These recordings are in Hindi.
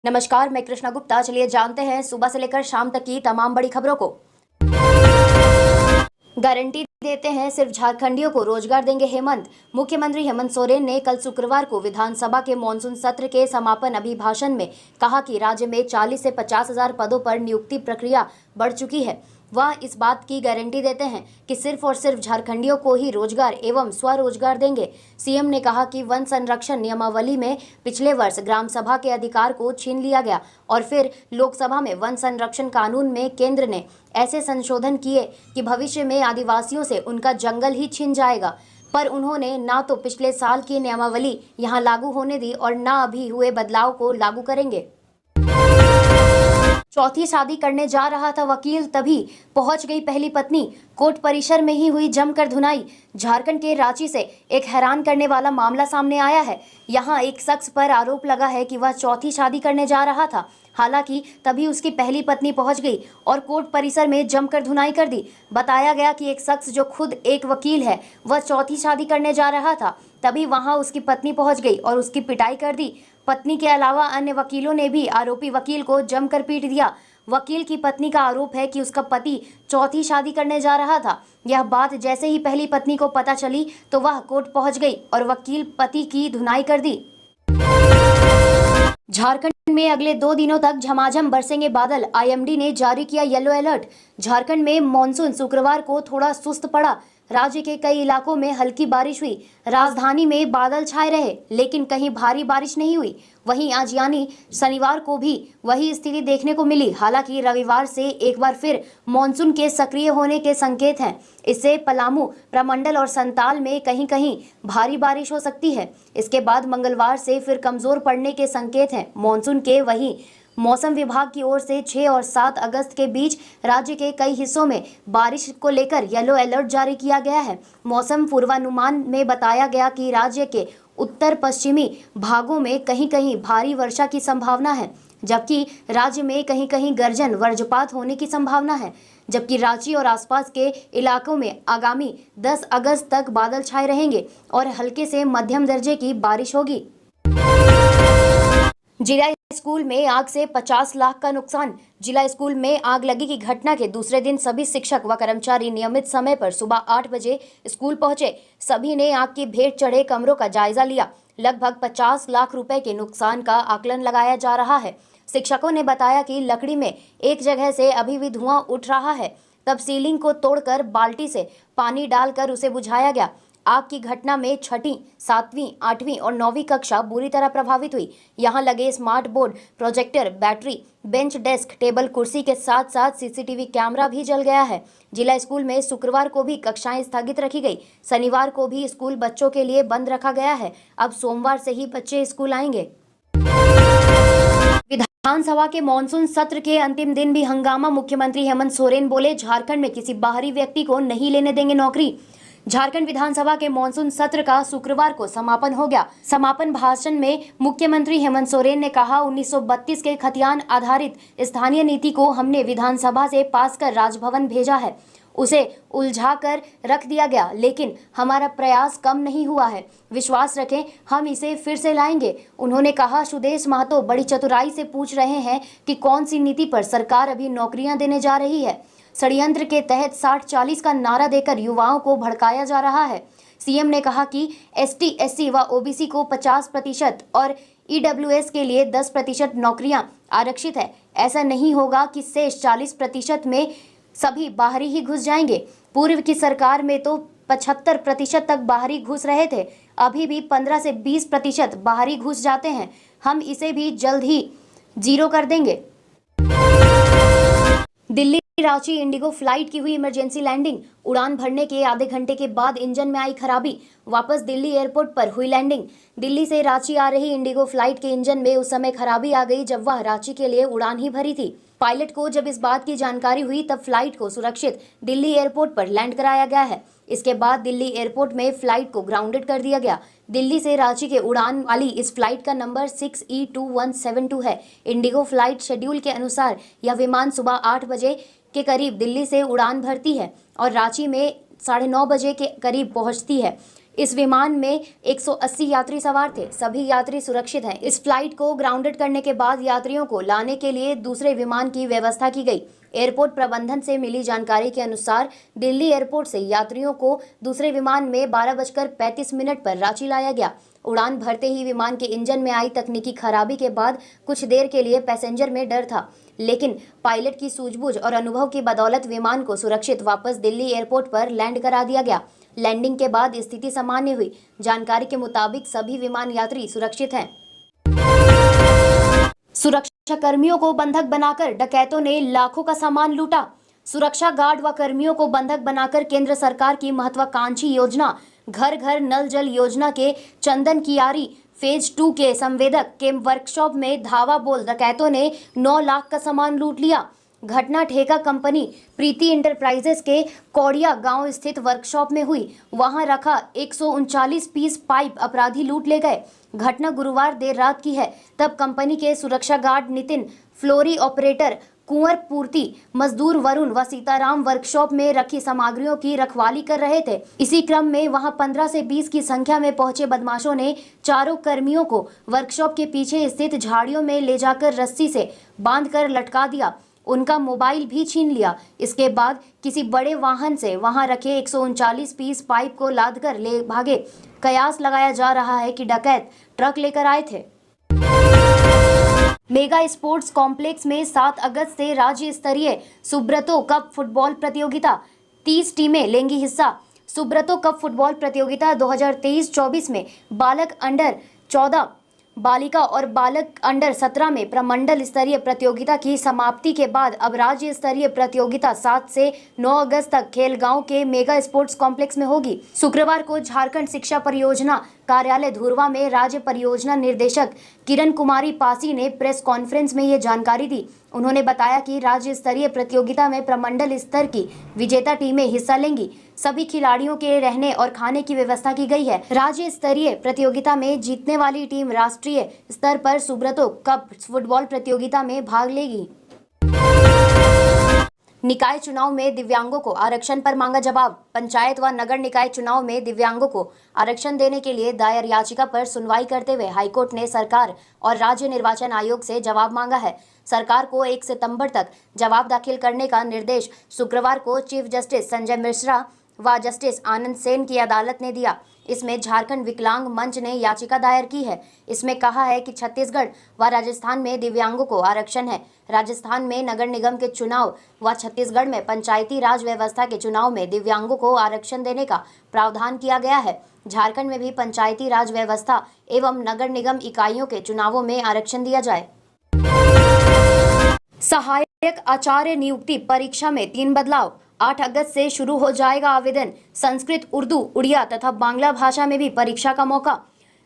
नमस्कार, मैं कृष्णा गुप्ता। चलिए जानते हैं सुबह से लेकर शाम तक की तमाम बड़ी खबरों को। गारंटी देते हैं सिर्फ झारखंडियों को रोजगार देंगे हेमंत। मुख्यमंत्री हेमंत सोरेन ने कल शुक्रवार को विधानसभा के मॉनसून सत्र के समापन अभिभाषण में कहा कि राज्य में 40 से 50 हजार पदों पर नियुक्ति प्रक्रिया बढ़ चुकी है। वह इस बात की गारंटी देते हैं कि सिर्फ और सिर्फ झारखंडियों को ही रोजगार एवं स्वरोजगार देंगे। सीएम ने कहा कि वन संरक्षण नियमावली में पिछले वर्ष ग्राम सभा के अधिकार को छीन लिया गया और फिर लोकसभा में वन संरक्षण कानून में केंद्र ने ऐसे संशोधन किए कि भविष्य में आदिवासियों से उनका जंगल ही छिन जाएगा। पर उन्होंने ना तो पिछले साल की नियमावली यहां लागू होने दी और ना अभी हुए बदलाव को लागू करेंगे। चौथी शादी करने जा रहा था वकील, तभी पहुंच गई पहली पत्नी। कोर्ट परिसर में ही हुई जमकर धुनाई। झारखंड के रांची से एक हैरान करने वाला मामला सामने आया है। यहां एक शख्स पर आरोप लगा है कि वह चौथी शादी करने जा रहा था। हालांकि तभी उसकी पहली पत्नी पहुंच गई और कोर्ट परिसर में जमकर धुनाई कर दी। बताया गया कि एक शख्स जो खुद एक वकील है, वह चौथी शादी करने जा रहा था। तभी वहां उसकी पत्नी पहुंच गई और उसकी पिटाई कर दी। पत्नी के अलावा अन्य वकीलों ने भी आरोपी वकील को जमकर पीट दिया। वकील की पत्नी का आरोप है कि उसका पति चौथी शादी करने जा रहा था। यह बात जैसे ही पहली पत्नी को पता चली तो वह कोर्ट पहुंच गई और वकील पति की धुनाई कर दी। झारखंड में अगले 2 दिनों तक झमाझम बरसेंगे बादल। आईएमडी ने जारी किया येलो अलर्ट। झारखंड में मॉनसून शुक्रवार को थोड़ा सुस्त पड़ा। राज्य के कई इलाकों में हल्की बारिश हुई। राजधानी में बादल छाए रहे, लेकिन कहीं भारी बारिश नहीं हुई। वहीं आज यानी शनिवार को भी वही स्थिति देखने को मिली। हालांकि रविवार से एक बार फिर मॉनसून के सक्रिय होने के संकेत हैं। इससे पलामू प्रमंडल और संताल में कहीं कहीं भारी बारिश हो सकती है। इसके बाद मंगलवार से फिर कमजोर पड़ने के संकेत हैं मॉनसून के। वहीं मौसम विभाग की ओर से 6 और 7 अगस्त के बीच राज्य के कई हिस्सों में बारिश को लेकर येलो अलर्ट जारी किया गया है। मौसम पूर्वानुमान में बताया गया कि राज्य के उत्तर पश्चिमी भागों में कहीं कहीं भारी वर्षा की संभावना है, जबकि राज्य में कहीं कहीं गर्जन वज्रपात होने की संभावना है। जबकि रांची और आसपास के इलाकों में आगामी 10 अगस्त तक बादल छाए रहेंगे और हल्के से मध्यम दर्जे की बारिश होगी। जिला स्कूल में आग से 50 लाख का नुकसान। जिला स्कूल में आग लगी की घटना के दूसरे दिन सभी शिक्षक व कर्मचारी नियमित समय पर सुबह 8 बजे स्कूल पहुंचे। सभी ने आग की भेंट चढ़े कमरों का जायजा लिया। लगभग 50 लाख रुपए के नुकसान का आकलन लगाया जा रहा है। शिक्षकों ने बताया कि लकड़ी में एक जगह से अभी भी धुआं उठ रहा है। तब सीलिंग को तोड़कर बाल्टी से पानी डालकर उसे बुझाया गया। आग की घटना में 6ठी, 7वीं, 8वीं और 9वीं कक्षा बुरी तरह प्रभावित हुई। यहां लगे smart board, projector, battery, bench, desk, table, कुर्सी के साथ साथ सीसीटीवी कैमरा भी जल गया है। जिला स्कूल में शुक्रवार को भी कक्षाएं स्थगित रखी गई। शनिवार को भी स्कूल बच्चों के लिए बंद रखा गया है। अब सोमवार से ही बच्चे स्कूल आएंगे। विधानसभा के मॉनसून सत्र के अंतिम दिन भी हंगामा। मुख्यमंत्री हेमंत सोरेन बोले, झारखंड में किसी बाहरी व्यक्ति को नहीं लेने देंगे नौकरी। झारखंड विधानसभा के मॉनसून सत्र का शुक्रवार को समापन हो गया। समापन भाषण में मुख्यमंत्री हेमंत सोरेन ने कहा, 1932 के खतियान आधारित स्थानीय नीति को हमने विधानसभा से पास कर राजभवन भेजा है। उसे उलझा कर रख दिया गया, लेकिन हमारा प्रयास कम नहीं हुआ है। विश्वास रखें, हम इसे फिर से लाएंगे। उन्होंने कहा, सुदेश महतो बड़ी चतुराई से पूछ रहे हैं कि कौन सी नीति पर सरकार अभी नौकरियां देने जा रही है। षड्यंत्र के तहत 60-40 का नारा देकर युवाओं को भड़काया जा रहा है। सीएम ने कहा कि एसटी, एससी व ओबीसी को 50% और ईडब्ल्यूएस के लिए 10% नौकरियां आरक्षित है। ऐसा नहीं होगा कि शेष 40% में सभी बाहरी ही घुस जाएंगे। पूर्व की सरकार में तो 75% तक बाहरी घुस रहे थे। अभी भी 15 से 20% बाहरी घुस जाते हैं। हम इसे भी जल्द ही 0 कर देंगे। दिल्ली रांची इंडिगो फ्लाइट की हुई इमरजेंसी लैंडिंग। उड़ान भरने के आधे घंटे के बाद इंजन में आई खराबी। वापस दिल्ली एयरपोर्ट पर हुई लैंडिंग। दिल्ली से रांची आ रही इंडिगो फ्लाइट के इंजन में उस समय खराबी आ गई जब वह रांची के लिए उड़ान ही भरी थी। पायलट को जब इस बात की जानकारी हुई तब फ्लाइट को सुरक्षित दिल्ली एयरपोर्ट पर लैंड कराया गया है। इसके बाद दिल्ली एयरपोर्ट में फ्लाइट को ग्राउंडेड कर दिया गया। दिल्ली से रांची के उड़ान वाली इस फ्लाइट का नंबर 6E2172 है। इंडिगो फ्लाइट शेड्यूल के अनुसार यह विमान सुबह 8 बजे के करीब दिल्ली से उड़ान भरती है और रांची में 9:30 बजे के करीब पहुंचती है। इस विमान में 180 यात्री सवार थे। सभी यात्री सुरक्षित हैं। इस फ्लाइट को ग्राउंडेड करने के बाद यात्रियों को लाने के लिए दूसरे विमान की व्यवस्था की गई। एयरपोर्ट प्रबंधन से मिली जानकारी के अनुसार दिल्ली एयरपोर्ट से यात्रियों को दूसरे विमान में 12:35 पर रांची लाया गया। उड़ान भरते ही विमान के इंजन में आई तकनीकी खराबी के बाद कुछ देर के लिए पैसेंजर में डर था, लेकिन पायलट की सूझबूझ और अनुभव की बदौलत विमान को सुरक्षित वापस दिल्ली एयरपोर्ट पर लैंड करा दिया गया। लैंडिंग के बाद स्थिति सामान्य हुई। जानकारी के मुताबिक सभी विमान यात्री सुरक्षित हैं। सुरक्षा कर्मियों को बंधक बनाकर डकैतों ने लाखों का सामान लूटा। सुरक्षा गार्ड व कर्मियों को बंधक बनाकर केंद्र सरकार की महत्वाकांक्षी योजना घर घर नल जल योजना के चंदन कियारी फेज 2 के संवेदक के वर्कशॉप में धावा बोल डकैतों ने 9 लाख का सामान लूट लिया। घटना ठेका कंपनी प्रीति इंटरप्राइजेस के कौड़िया गांव स्थित वर्कशॉप में हुई। वहां रखा 139 पीस पाइप अपराधी लूट ले गए। घटना गुरुवार देर रात की है। तब कंपनी के सुरक्षा गार्ड नितिन, फ्लोरी ऑपरेटर कुंवर पूर्ति, मजदूर वरुण व सीताराम वर्कशॉप में रखी सामग्रियों की रखवाली कर रहे थे। इसी क्रम में वहां 15 से 20 की संख्या में पहुंचे बदमाशों ने चारों कर्मियों को वर्कशॉप के पीछे स्थित झाड़ियों में ले जाकर रस्सी से बांधकर लटका दिया। उनका मोबाइल भी छीन लिया। इसके बाद किसी बड़े वाहन से वहां रखे 139 पीस पाइप को लादकर ले भागे। कयास लगाया जा रहा है कि डकैत ट्रक लेकर आए थे। मेगा स्पोर्ट्स कॉम्प्लेक्स में 7 अगस्त से राज्य स्तरीय सुब्रतो कप फुटबॉल प्रतियोगिता 30 टीमें लेंगी हिस्सा। सुब्रतो कप फुटबॉल प्रतियोगिता 2023-24 में बालक अंडर 14, बालिका और बालक अंडर 17 में प्रमंडल स्तरीय प्रतियोगिता की समाप्ति के बाद अब राज्य स्तरीय प्रतियोगिता 7 से 9 अगस्त तक खेलगांव के मेगा स्पोर्ट्स कॉम्प्लेक्स में होगी। शुक्रवार को झारखंड शिक्षा परियोजना कार्यालय धुरवा में राज्य परियोजना निर्देशक किरण कुमारी पासी ने प्रेस कॉन्फ्रेंस में ये जानकारी दी। उन्होंने बताया कि राज्य स्तरीय प्रतियोगिता में प्रमंडल स्तर की विजेता टीमें हिस्सा लेंगी। सभी खिलाड़ियों के रहने और खाने की व्यवस्था की गई है। राज्य स्तरीय प्रतियोगिता में जीतने वाली टीम राष्ट्रीय स्तर पर सुब्रतो कप फुटबॉल प्रतियोगिता में भाग लेगी। निकाय चुनाव में दिव्यांगों को आरक्षण पर मांगा जवाब। पंचायत व नगर निकाय चुनाव में दिव्यांगों को आरक्षण देने के लिए दायर याचिका पर सुनवाई करते हुए हाईकोर्ट ने सरकार और राज्य निर्वाचन आयोग से जवाब मांगा है। सरकार को 1 सितंबर तक जवाब दाखिल करने का निर्देश शुक्रवार को चीफ जस्टिस संजय मिश्रा व जस्टिस आनंद सेन की अदालत ने दिया। इसमें झारखंड विकलांग मंच ने याचिका दायर की है। इसमें कहा है कि छत्तीसगढ़ व राजस्थान में दिव्यांगों को आरक्षण है। राजस्थान में नगर निगम के चुनाव व छत्तीसगढ़ में पंचायती राज व्यवस्था के चुनाव में दिव्यांगों को आरक्षण देने का प्रावधान किया गया है। झारखंड में भी पंचायती राज व्यवस्था एवं नगर निगम इकाइयों के चुनावों में आरक्षण दिया जाए। सहायक आचार्य नियुक्ति परीक्षा में 3 बदलाव। 8 अगस्त से शुरू हो जाएगा आवेदन। संस्कृत, उर्दू, उड़िया तथा बांग्ला भाषा में भी परीक्षा का मौका।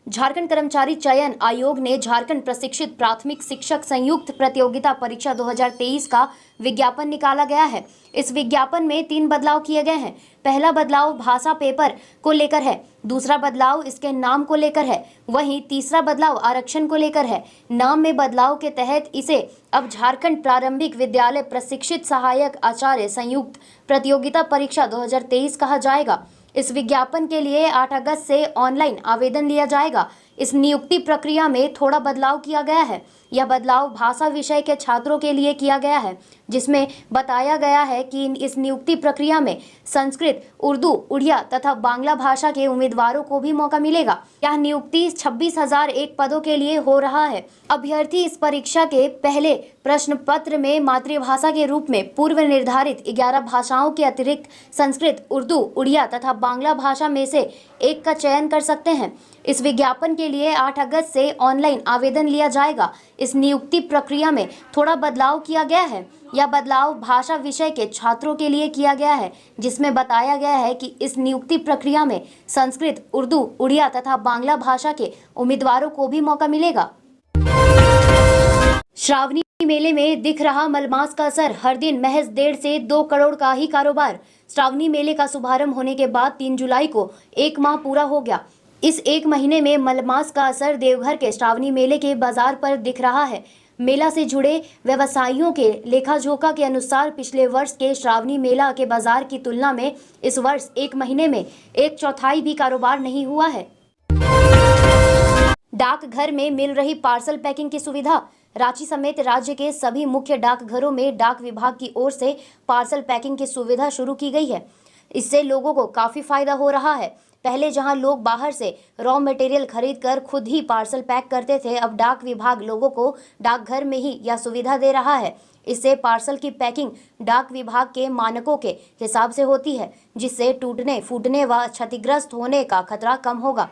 झारखंड कर्मचारी चयन आयोग ने झारखंड प्रशिक्षित प्राथमिक शिक्षक संयुक्त प्रतियोगिता परीक्षा 2023 का विज्ञापन निकाला गया है। इस विज्ञापन में 3 बदलाव किए गए हैं। पहला बदलाव भाषा पेपर को लेकर है। दूसरा बदलाव इसके नाम को लेकर है। वहीं तीसरा बदलाव आरक्षण को लेकर है। नाम में बदलाव के तहत इसे अब झारखंड प्रारंभिक विद्यालय प्रशिक्षित सहायक आचार्य संयुक्त प्रतियोगिता परीक्षा 2023 कहा जाएगा। इस विज्ञापन के लिए 8 अगस्त से ऑनलाइन आवेदन लिया जाएगा। इस नियुक्ति प्रक्रिया में थोड़ा बदलाव किया गया है। यह बदलाव भाषा विषय के छात्रों के लिए किया गया है, जिसमें बताया गया है कि इस नियुक्ति प्रक्रिया में संस्कृत, उर्दू, उड़िया तथा बांग्ला भाषा के उम्मीदवारों को भी मौका मिलेगा। यह नियुक्ति 26,001 पदों के लिए हो रहा है। अभ्यर्थी इस परीक्षा के पहले प्रश्न पत्र में मातृभाषा के रूप में पूर्व निर्धारित 11 भाषाओं के अतिरिक्त संस्कृत, उर्दू, उड़िया तथा बांग्ला भाषा में से एक का चयन कर सकते हैं। इस विज्ञापन के लिए 8 अगस्त से ऑनलाइन आवेदन लिया जाएगा। इस नियुक्ति प्रक्रिया में थोड़ा बदलाव किया गया है। यह बदलाव भाषा विषय के छात्रों के लिए किया गया है, जिसमें बताया गया है कि इस नियुक्ति प्रक्रिया में संस्कृत, उर्दू, उड़िया तथा बांग्ला भाषा के उम्मीदवारों को भी मौका मिलेगा। श्रावणी मेले में दिख रहा मलमास का असर। हर दिन महज 1.5 से 2 करोड़ का ही कारोबार। श्रावणी मेले का शुभारंभ होने के बाद 3 जुलाई को 1 माह पूरा हो गया। इस 1 महीने में मलमास का असर देवघर के श्रावणी मेले के बाजार पर दिख रहा है। मेला से जुड़े व्यवसायियों के लेखा-जोखा के अनुसार पिछले वर्ष के श्रावणी मेला के बाजार की तुलना में इस वर्ष एक महीने में 1/4 भी कारोबार नहीं हुआ है। डाकघर में मिल रही पार्सल पैकिंग की सुविधा। रांची समेत राज्य के सभी मुख्य डाकघरों में डाक विभाग की ओर से पार्सल पैकिंग की सुविधा शुरू की गई है। इससे लोगों को काफी फायदा हो रहा है। पहले जहां लोग बाहर से रॉ मटेरियल खरीदकर खुद ही पार्सल पैक करते थे, अब डाक विभाग लोगों को डाकघर में ही यह सुविधा दे रहा है। इससे पार्सल की पैकिंग डाक विभाग के मानकों के हिसाब से होती है, जिससे टूटने, फूटने व क्षतिग्रस्त होने का खतरा कम होगा।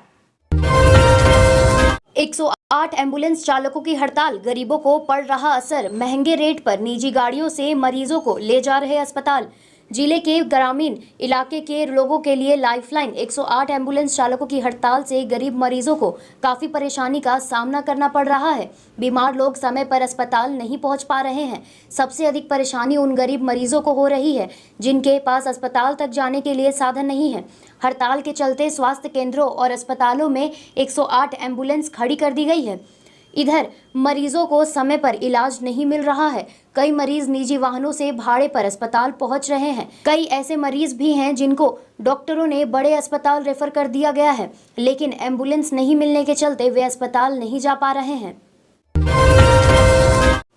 108 एम्बुलेंस चालकों की हड़ताल, गरीबों को पड़ रहा असर। महंगे रेट पर निजी गाड़ियों से मरीजों को ले जा रहे अस्पताल। जिले के ग्रामीण इलाके के लोगों के लिए लाइफलाइन 108 एम्बुलेंस चालकों की हड़ताल से गरीब मरीजों को काफी परेशानी का सामना करना पड़ रहा है। बीमार लोग समय पर अस्पताल नहीं पहुंच पा रहे हैं। सबसे अधिक परेशानी उन गरीब मरीजों को हो रही है जिनके पास अस्पताल तक जाने के लिए साधन नहीं है। हड़ताल के चलते स्वास्थ्य केंद्रों और अस्पतालों में 108 एम्बुलेंस खड़ी कर दी गई है। इधर मरीजों को समय पर इलाज नहीं मिल रहा है। कई मरीज निजी वाहनों से भाड़े पर अस्पताल पहुंच रहे हैं। कई ऐसे मरीज भी हैं जिनको डॉक्टरों ने बड़े अस्पताल रेफर कर दिया गया है, लेकिन एम्बुलेंस नहीं मिलने के चलते वे अस्पताल नहीं जा पा रहे हैं।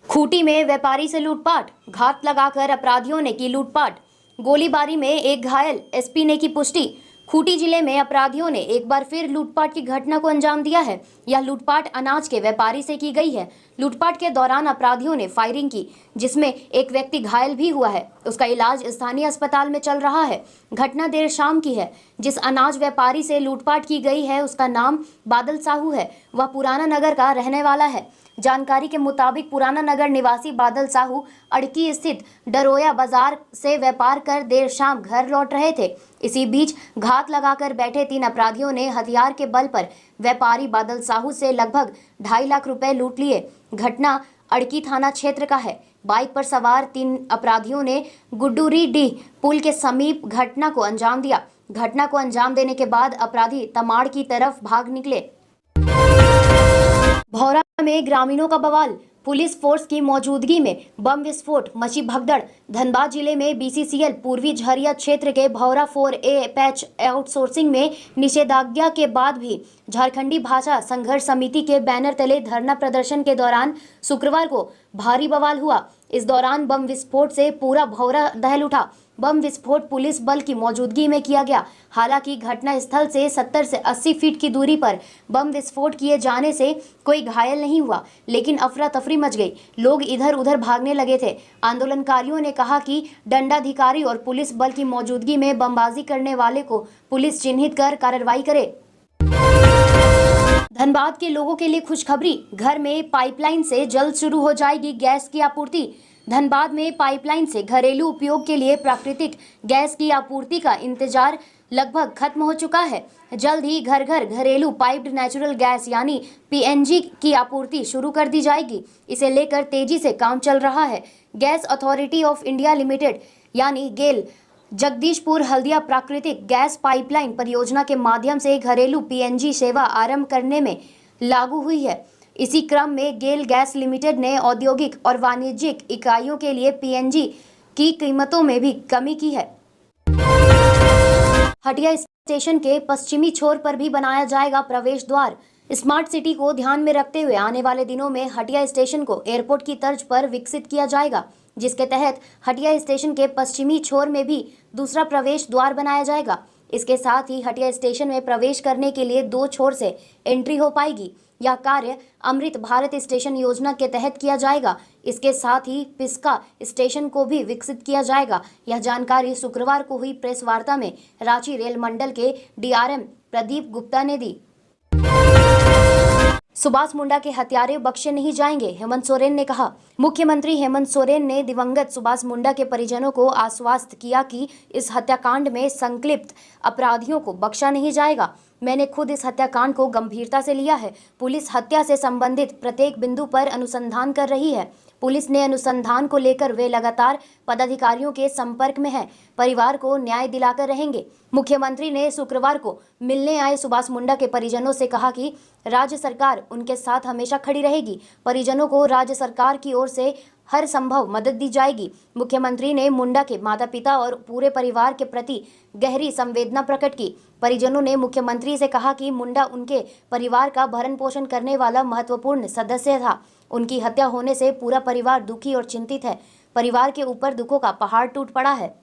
खूंटी में व्यापारी से लूटपाट, घात लगाकर अपराधियों ने की लूटपाट। गोलीबारी में एक घायल, एसपी ने की पुष्टि। खूंटी जिले में अपराधियों ने एक बार फिर लूटपाट की घटना को अंजाम दिया है। यह लूटपाट अनाज के व्यापारी से की गई है। लूटपाट के दौरान अपराधियों ने फायरिंग की, जिसमें एक व्यक्ति घायल भी हुआ है। उसका इलाज स्थानीय अस्पताल में चल रहा है। घटना देर शाम की है। जिस अनाज व्यापारी से लूटपाट की गई है उसका नाम बादल साहू है। वह पुराना नगर का रहने वाला है। जानकारी के मुताबिक पुराना नगर निवासी बादल साहू अड़की स्थित डरोया बाजार से व्यापार कर देर शाम घर लौट रहे थे। इसी बीच घात लगाकर बैठे 3 अपराधियों ने हथियार के बल पर व्यापारी बादल साहू से लगभग 2.5 लाख रुपए लूट लिए। घटना अड़की थाना क्षेत्र का है। बाइक पर सवार 3 अपराधियों ने गुड्डूरी डीह पुल के समीप घटना को अंजाम दिया। घटना को अंजाम देने के बाद अपराधी तमाड़ की तरफ भाग निकले। भौरा में ग्रामीणों का बवाल, पुलिस फोर्स की मौजूदगी में बम विस्फोट, मची भगदड़। धनबाद जिले में बीसीसीएल पूर्वी झरिया क्षेत्र के भौरा 4A पैच आउटसोर्सिंग में निषेधाज्ञा के बाद भी झारखंडी भाषा संघर्ष समिति के बैनर तले धरना प्रदर्शन के दौरान शुक्रवार को भारी बवाल हुआ। इस दौरान बम विस्फोट से पूरा भौरा दहल उठा। बम विस्फोट पुलिस बल की मौजूदगी में किया गया। हालांकि घटना स्थल से 70 से 80 फीट की दूरी पर बम विस्फोट किए जाने से कोई घायल नहीं हुआ, लेकिन अफरा तफरी मच गई। लोग इधर उधर भागने लगे थे। आंदोलनकारियों ने कहा कि दंडाधिकारी और पुलिस बल की मौजूदगी में बमबाजी करने वाले को पुलिस चिन्हित कर कार्रवाई करे। धनबाद के लोगों के लिए खुशखबरी, घर में पाइपलाइन से जल्द शुरू हो जाएगी गैस की आपूर्ति। धनबाद में पाइपलाइन से घरेलू उपयोग के लिए प्राकृतिक गैस की आपूर्ति का इंतजार लगभग खत्म हो चुका है। जल्द ही घर घर घरेलू पाइप्ड नेचुरल गैस यानी पीएनजी की आपूर्ति शुरू कर दी जाएगी। इसे लेकर तेजी से काम चल रहा है। Gas authority of India limited यानी गेल जगदीशपुर हल्दिया प्राकृतिक गैस पाइपलाइन परियोजना के माध्यम से घरेलू पीएनजी सेवा आरंभ करने में लागू हुई है। इसी क्रम में गेल गैस लिमिटेड ने औद्योगिक और वाणिज्यिक इकाइयों के लिए पीएनजी की कीमतों में भी कमी की है। हटिया स्टेशन के पश्चिमी छोर पर भी बनाया जाएगा प्रवेश द्वार। स्मार्ट सिटी को ध्यान में रखते हुए आने वाले दिनों में हटिया स्टेशन को एयरपोर्ट की तर्ज पर विकसित किया जाएगा, जिसके तहत हटिया स्टेशन के पश्चिमी छोर में भी दूसरा प्रवेश द्वार बनाया जाएगा। इसके साथ ही हटिया स्टेशन में प्रवेश करने के लिए 2 छोर से एंट्री हो पाएगी। यह कार्य अमृत भारत स्टेशन योजना के तहत किया जाएगा। इसके साथ ही पिस्का स्टेशन को भी विकसित किया जाएगा। यह जानकारी शुक्रवार को हुई प्रेस वार्ता में रांची रेल मंडल के डीआरएम प्रदीप गुप्ता ने दी। सुभाष मुंडा के हत्यारे बख्शे नहीं जाएंगे, हेमंत सोरेन ने कहा। मुख्यमंत्री हेमंत सोरेन ने दिवंगत सुभाष मुंडा के परिजनों को आश्वस्त किया कि इस हत्याकांड में संलिप्त अपराधियों को बख्शा नहीं जाएगा। मैंने खुद इस हत्याकांड को गंभीरता से लिया है। पुलिस हत्या से संबंधित प्रत्येक बिंदु पर अनुसंधान कर रही है। पुलिस ने अनुसंधान को लेकर वे लगातार पदाधिकारियों के संपर्क में है। परिवार को न्याय दिलाकर रहेंगे। मुख्यमंत्री ने शुक्रवार को मिलने आए सुभाष मुंडा के परिजनों से कहा कि राज्य सरकार उनके साथ हमेशा खड़ी रहेगी। परिजनों को राज्य सरकार की ओर से हर संभव मदद दी जाएगी। मुख्यमंत्री ने मुंडा के माता पिता और पूरे परिवार के प्रति गहरी संवेदना प्रकट की। परिजनों ने मुख्यमंत्री से कहा कि मुंडा उनके परिवार का भरण पोषण करने वाला महत्वपूर्ण सदस्य था। उनकी हत्या होने से पूरा परिवार दुखी और चिंतित है। परिवार के ऊपर दुखों का पहाड़ टूट पड़ा है।